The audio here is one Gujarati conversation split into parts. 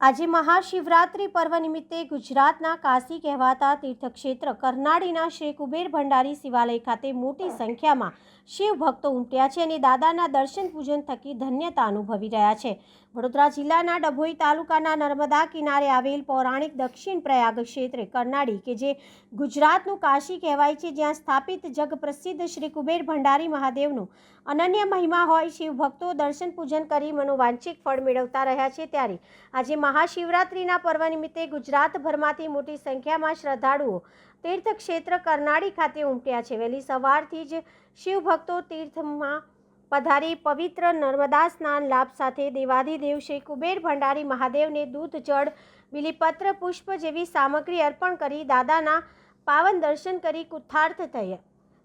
આજે મહાશિવરાત્રિ પર્વ નિમિત્તે ગુજરાતના કાશી કહેવાતા તીર્થક્ષેત્ર કરનાળીના શ્રી કુબેર ભંડારી શિવાલય ખાતે મોટી સંખ્યામાં શિવ ભક્તો ઉમટ્યા છે અને દાદાના દર્શન પૂજન થકી ધન્યતા અનુભવી રહ્યા છે। વડોદરા જિલ્લાના ડભોઈ તાલુકાના નર્મદા કિનારે આવેલ પૌરાણિક દક્ષિણ પ્રયાગ ક્ષેત્રે કરનાળી કે જે ગુજરાતનું કાશી કહેવાય છે, જ્યાં સ્થાપિત જગ પ્રસિદ્ધ શ્રી કુબેર ભંડારી મહાદેવનું અનન્ય મહિમા હોય શિવ ભક્તો દર્શન પૂજન કરી મનોવાંછિત ફળ મેળવતા રહ્યા છે। ત્યારે આજે મહાશિવરાત્રિના પર્વ નિમિત્તે ગુજરાતભરમાંથી મોટી સંખ્યામાં શ્રદ્ધાળુઓ તીર્થક્ષેત્ર કરનાળી ખાતે ઉમટ્યા છે। વહેલી સવારથી જ શિવ ભક્તો તીર્થમાં પધારી પવિત્ર નર્મદા સ્નાન લાભ સાથે દેવાધિદેવ શ્રી કુબેર ભંડારી મહાદેવને દૂધ, જળ, બિલીપત્ર, પુષ્પ જેવી સામગ્રી અર્પણ કરી દાદાના પાવન દર્શન કરી કૃતાર્થ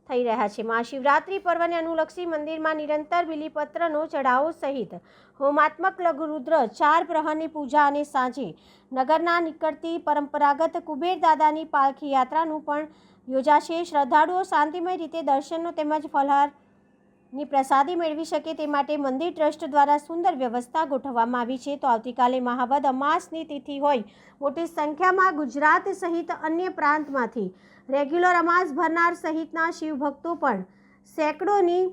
થઈ રહ્યા છે। મહાશિવરાત્રિ પર્વને અનુલક્ષી મંદિરમાં નિરંતર બિલીપત્રનો ચઢાવો સહિત હોમાત્મક લઘુરુદ્ર 4 પ્રહરની પૂજા અને સાંજે નગરના નીકળતી પરંપરાગત કુબેર દાદાની પાલખી યાત્રાનું પણ યોજાશે। શ્રદ્ધાળુઓ શાંતિમય રીતે દર્શનનો તેમજ ફલહારની પ્રસાદી મેળવી શકે તે માટે મંદિર ટ્રસ્ટ દ્વારા સુંદર વ્યવસ્થા ગોઠવવામાં આવી છે। તો આવતીકાલે મહાવદ અમાસની તિથિ હોય મોટી સંખ્યામાં ગુજરાત સહિત અન્ય પ્રાંતમાંથી રેગ્યુલર અમાસ ભરનાર સહિતના શિવ ભક્તો પણ સેંકડોની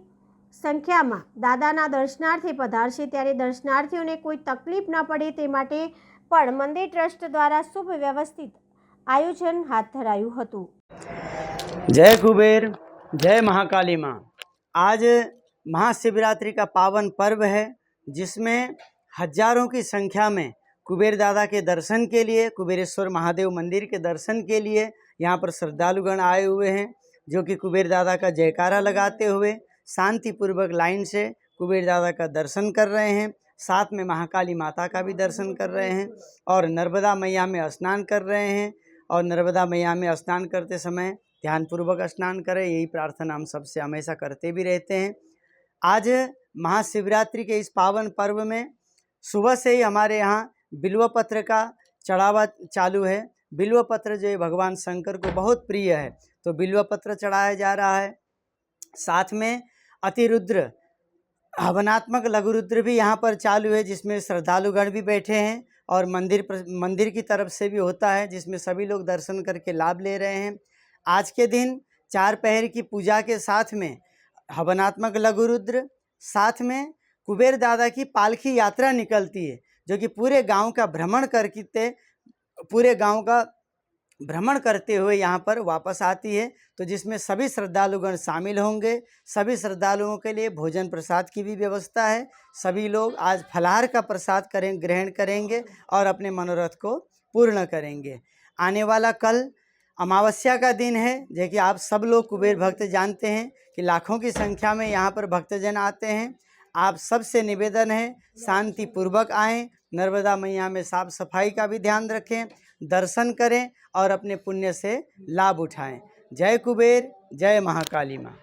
સંખ્યામાં દાદાના દર્શનાર્થે પધારશે। ત્યારે દર્શનાર્થીઓને કોઈ તકલીફ ન પડે તે માટે પણ મંદિર ટ્રસ્ટ દ્વારા શુભ વ્યવસ્થિત आयोजन हाथ धरायु हतुं। जय कुबेर, जय महाकाली माँ। आज महाशिवरात्रि का पावन पर्व है, जिसमें हजारों की संख्या में कुबेर दादा के दर्शन के लिए, कुबेरेश्वर महादेव मंदिर के दर्शन के लिए यहाँ पर श्रद्धालुगण आए हुए हैं, जो कि कुबेर दादा का जयकारा लगाते हुए शांतिपूर्वक लाइन से कुबेर दादा का दर्शन कर रहे हैं। साथ में महाकाली माता का भी दर्शन कर रहे हैं और नर्मदा मैया में स्नान कर रहे हैं। और नर्मदा मैया में स्नान करते समय ध्यानपूर्वक स्नान करें, यही प्रार्थना हम सबसे हमेशा करते भी रहते हैं। आज महाशिवरात्रि के इस पावन पर्व में सुबह से ही हमारे यहाँ बिल्व पत्र का चढ़ावा चालू है। बिल्व पत्र जो है भगवान शंकर को बहुत प्रिय है, तो बिल्व पत्र चढ़ाया जा रहा है। साथ में अतिरुद्र हवनात्मक लघुरुद्र भी यहाँ पर चालू है, जिसमें श्रद्धालुगण भी बैठे हैं और मंदिर की तरफ से भी होता है, जिसमें सभी लोग दर्शन करके लाभ ले रहे हैं। आज के दिन 4 पहर की पूजा के साथ में हवनात्मक लघुरुद्र, साथ में कुबेर दादा की पालकी यात्रा निकलती है, जो कि पूरे गांव का भ्रमण करते हुए यहाँ पर वापस आती है। तो जिसमें सभी श्रद्धालुगण शामिल होंगे। सभी श्रद्धालुओं के लिए भोजन प्रसाद की भी व्यवस्था है। सभी लोग आज फलाहार का प्रसाद ग्रहण करेंगे और अपने मनोरथ को पूर्ण करेंगे। आने वाला कल अमावस्या का दिन है, जो कि आप सब लोग कुबेर भक्त जानते हैं कि लाखों की संख्या में यहाँ पर भक्तजन आते हैं। आप सबसे निवेदन है शांतिपूर्वक आएँ, नर्मदा मैया में साफ सफाई का भी ध्यान रखें, दर्शन करें और अपने पुण्य से लाभ उठाएं। जय कुबेर, जय महाकाली माँ।